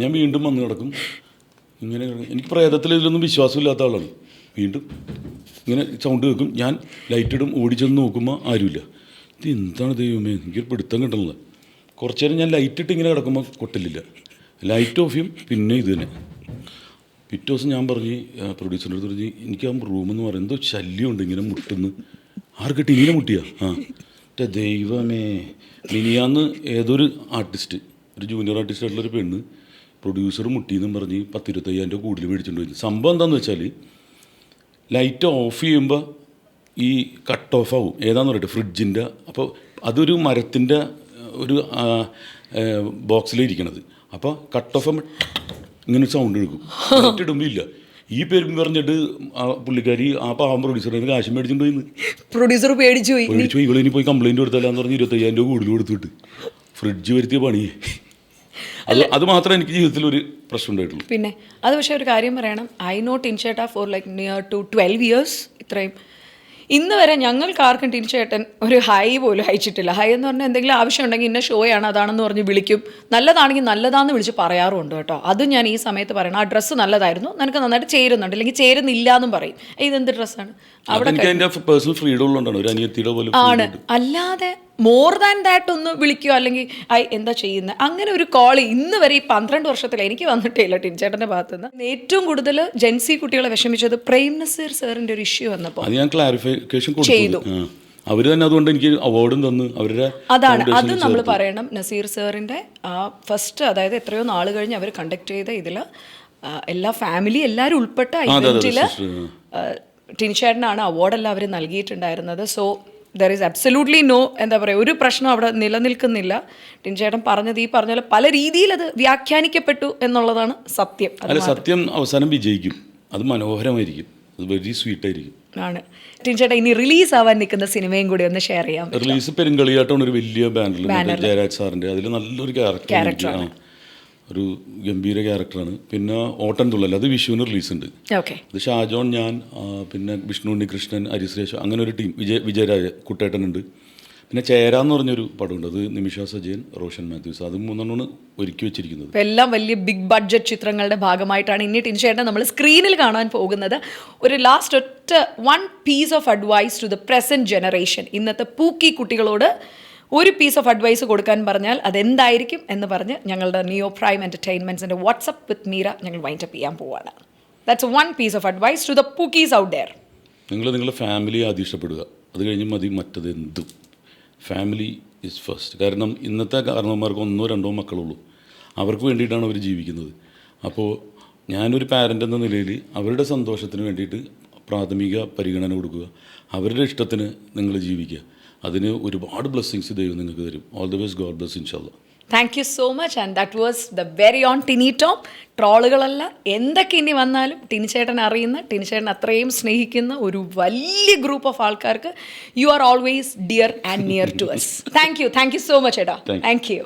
ഞാൻ വീണ്ടും വന്ന് കിടക്കും ഇങ്ങനെ. എനിക്ക് പ്രേതത്തിൽ ഇതിലൊന്നും വിശ്വാസമില്ലാത്ത ആളാണ്. വീണ്ടും ഇങ്ങനെ സൗണ്ട് കേൾക്കും. ഞാൻ ലൈറ്റ് ഇടും, ഓടിച്ചെന്ന് നോക്കുമ്പോൾ ആരുമില്ല. ഇത് എന്താണ് ദൈവമേ, എനിക്കൊരു പിടുത്തം കിട്ടണില്ല. കുറച്ച് നേരം ഞാൻ ലൈറ്റ് ഇട്ട് ഇങ്ങനെ കിടക്കുമ്പോൾ കൊട്ടില്ല, ലൈറ്റ് ഓഫ് ചെയ്യും, പിന്നെ ഇത് തന്നെ. പിറ്റേ ദിവസം ഞാൻ പറഞ്ഞ് പ്രൊഡ്യൂസറിൻ്റെ അടുത്ത് പറഞ്ഞ്, എനിക്ക് ആ റൂമെന്ന് പറയുന്നത് എന്തോ ശല്യമുണ്ട്, ഇങ്ങനെ മുട്ടുന്നു. ആർക്ക് ടിനിനെ മുട്ടിയാ? ദൈവമേ. മിനിയാന്ന് ഏതൊരു ആർട്ടിസ്റ്റ്, ഒരു ജൂനിയർ ആർട്ടിസ്റ്റ് ആയിട്ടുള്ളൊരു പെണ്ണ് പ്രൊഡ്യൂസർ മുട്ടിയെന്നും പറഞ്ഞ് 10-25,000 രൂപ കൂടുതൽ മേടിച്ചുകൊണ്ട് പോയി. സംഭവം എന്താണെന്ന് വെച്ചാൽ ലൈറ്റ് ഓഫ് ചെയ്യുമ്പോൾ ഈ കട്ട് ഓഫ് ആവും. ഏതാണെന്ന് പറയട്ടെ, ഫ്രിഡ്ജിൻ്റെ. അപ്പോൾ അതൊരു മരത്തിൻ്റെ ഒരു ബോക്സിലിരിക്കണത്. അപ്പോൾ കട്ട് ഓഫ് ആകുമ്പോൾ ഇങ്ങനെ സൗണ്ട് എടുക്കും. ലൈറ്റ് ഇടുമ്പോൾ ഇല്ല. ഈ പേരും പറഞ്ഞിട്ട് ആ പുള്ളിക്കാരി ആ പാവം പ്രൊഡ്യൂസറിന് കാശ് മേടിച്ചിട്ട് പോയിന്ന്. പ്രൊഡ്യൂസർ പേടിച്ചു പോയി. ഇവളിനി പോയി കംപ്ലയിൻറ്റ് കൊടുത്തല്ലാന്ന് പറഞ്ഞ് 25,000 രൂപ കൂടുതൽ കൊടുത്തിട്ട് ഫ്രിഡ്ജ് വരുത്തിയ പണിയേ. അത് മാത്രമേ എനിക്ക് ജീവിതത്തിൽ ഒരു പ്രശ്നം ഉണ്ടായിട്ടുള്ളൂ. പിന്നെ അത് പക്ഷേ ഒരു കാര്യം പറയണം, ഐ നോ ടിൻചേട്ട for like near to 12 years. ഇത്രയും ഇന്ന് വരെ ഞങ്ങൾക്ക് ആർക്കും ടിൻചേട്ടൻ ഒരു ഹൈ പോലും അയച്ചിട്ടില്ല. ഹൈ എന്ന് പറഞ്ഞാൽ എന്തെങ്കിലും ആവശ്യം ഉണ്ടെങ്കിൽ ഇന്ന ഷോയാണ് അതാണെന്ന് പറഞ്ഞ് വിളിക്കും. നല്ലതാണെങ്കിൽ നല്ലതാണെന്ന് വിളിച്ച് പറയാറുണ്ട് കേട്ടോ. അതും ഞാൻ ഈ സമയത്ത് പറയണം, ആ ഡ്രസ്സ് നല്ലതായിരുന്നു, നിനക്ക് നന്നായിട്ട് ചേരുന്നുണ്ട്, അല്ലെങ്കിൽ ചേരുന്നില്ല എന്നും പറയും. ഇതെന്ത് ഡ്രസ്സാണ് അവിടെ പേഴ്സണൽ ഫ്രീഡം ഉള്ളതുകൊണ്ടാണ്, ഒരു അനിയത്തിയുടെ പോലെ ആണ്. അല്ലാതെ മോർ ദാൻ ദാറ്റ് ഒന്ന് വിളിക്കുകയോ അല്ലെങ്കിൽ എന്താ ചെയ്യുന്നത് അങ്ങനെ ഒരു കോൾ ഇന്ന് വരെ ഈ 12 വർഷത്തിൽ എനിക്ക് വന്നിട്ടില്ല ടിൻചേട്ടൻ്റെ ഭാഗത്തുനിന്ന്. ഏറ്റവും കൂടുതൽ ജെൻസി കുട്ടികളെ വിഷമിച്ചത് പ്രേം നസീർ സാറിൻ്റെ ഒരു ഇഷ്യൂ വന്നപ്പോൾ അത് ഞാൻ ക്ലാരിഫിക്കേഷൻ ചെയ്തു. അവർ തന്നെ അതുകൊണ്ട് എനിക്ക് അവാർഡും തന്നു. അവരുടെ അതാണ് അത് നമ്മൾ പറയണം. നസീർ സാറിൻ്റെ ആ ഫസ്റ്റ്, അതായത് എത്രയോ നാൾ കഴിഞ്ഞ് അവർ കണ്ടക്ട് ചെയ്ത ഇതിൽ എല്ലാ ഫാമിലി എല്ലാവരും ഉൾപ്പെട്ട ഇവൻറ്റിൽ ടിൻചേട്ടനാണ് അവാർഡെല്ലാം അവർ നൽകിയിട്ടുണ്ടായിരുന്നത്. So there is absolutely no, എന്താ പറയുക, ഒരു പ്രശ്നം അവിടെ നിലനിൽക്കുന്നില്ല. ടിൻചേട്ടൻ പറഞ്ഞത് ഈ പറഞ്ഞ പോലെ പല രീതിയിൽ അത് വ്യാഖ്യാനിക്കപ്പെട്ടു എന്നുള്ളതാണ് സത്യം. അല്ല, സത്യം അവസാനം വിജയിക്കും. അത് മനോഹരമായിരിക്കും, അത് വെരി സ്വീറ്റ് ആയിരിക്കും. ആണ്. ടിൻചേട്ടൻ ഇനി റിലീസ് ആവാൻ നിൽക്കുന്ന സിനിമയും കൂടി ഒന്ന് ഷെയർ ചെയ്യാം. റിലീസ് പെരുങ്കളിയാട്ടമാണ്, ഒരു വലിയ ബാനറിൽ ജയരാജ് സാറിൻ്റെ. അതിൽ നല്ലൊരു ക്യാരക്ടറാണ്, ഒരു ഗംഭീര ക്യാരക്ടറാണ്. പിന്നെ ഓട്ടൻതുള്ളൽ, അത് വിഷുവിന് റിലീസുണ്ട്. അത് ഷാജോൺ, ഞാൻ, പിന്നെ വിഷ്ണു ഉണ്ണികൃഷ്ണൻ, ഹരിശ്രേഷ്, അങ്ങനെ ഒരു ടീം. വിജയരാജ് കുട്ടേട്ടനുണ്ട്. പിന്നെ ചേരാന്ന് പറഞ്ഞൊരു പടമുണ്ട്, അത് നിമിഷ സജയൻ, റോഷൻ മാത്യൂസ്. അത് 3 ഒരുക്കി വെച്ചിരിക്കുന്നത്. എല്ലാം വലിയ ബിഗ് ബഡ്ജറ്റ് ചിത്രങ്ങളുടെ ഭാഗമായിട്ടാണ് ഇനി ടിൻചേട്ടനെ നമ്മൾ സ്ക്രീനിൽ കാണാൻ പോകുന്നത്. ഒരു ലാസ്റ്റ് ഒറ്റ one piece of advice to the present generation, ഇന്നത്തെ പൂക്കി കുട്ടികളോട് ഒരു പീസ് ഓഫ് അഡ്വൈസ് കൊടുക്കാൻ പറഞ്ഞാൽ അതെന്തായിരിക്കും എന്ന് പറഞ്ഞ് ഞങ്ങളുടെ നിയോ പ്രൈം എൻ്റർടൈൻമെൻറ്റ്സിൻ്റെ വാട്സപ്പ് വിത്ത് മീര ഞങ്ങൾ വൈൻഡപ്പ് ചെയ്യാൻ പോവാണ്. That's one piece of advice to the pookies out there. നിങ്ങളുടെ ഫാമിലിയെ ആദ്യം ഇഷ്ടപ്പെടുക, അത് കഴിഞ്ഞ് മതി മറ്റത് എന്തും. Family is first. കാരണം ഇന്നത്തെ കാരണവന്മാർക്ക് 1-2 മക്കളുള്ളൂ. അവർക്ക് വേണ്ടിയിട്ടാണ് അവർ ജീവിക്കുന്നത്. അപ്പോൾ ഞാനൊരു പാരൻ്റ് എന്ന നിലയിൽ അവരുടെ സന്തോഷത്തിന് വേണ്ടിയിട്ട് പ്രാഥമിക പരിഗണന കൊടുക്കുക. അവരുടെ ഇഷ്ടത്തിന് നിങ്ങൾ ജീവിക്കുക. അതിന് ഒരുപാട് ബ്ലെസ്സിങ്സ് ദൈവം നിങ്ങൾക്ക് തരും. All the best, God bless, ഇൻഷാല്ലാ. Thank you so much. And that was the very own Tini Tom. ട്രോളുകളല്ല, എന്തൊക്കെ ഇനി വന്നാലും ടിനിച്ചേട്ടൻ അറിയുന്ന, ടിനിച്ചേട്ടൻ അത്രയും സ്നേഹിക്കുന്ന ഒരു വലിയ ഗ്രൂപ്പ് ഓഫ് ആൾക്കാർക്ക് you are always dear and near to us. Thank you so much ഏട്ടാ. Thank U.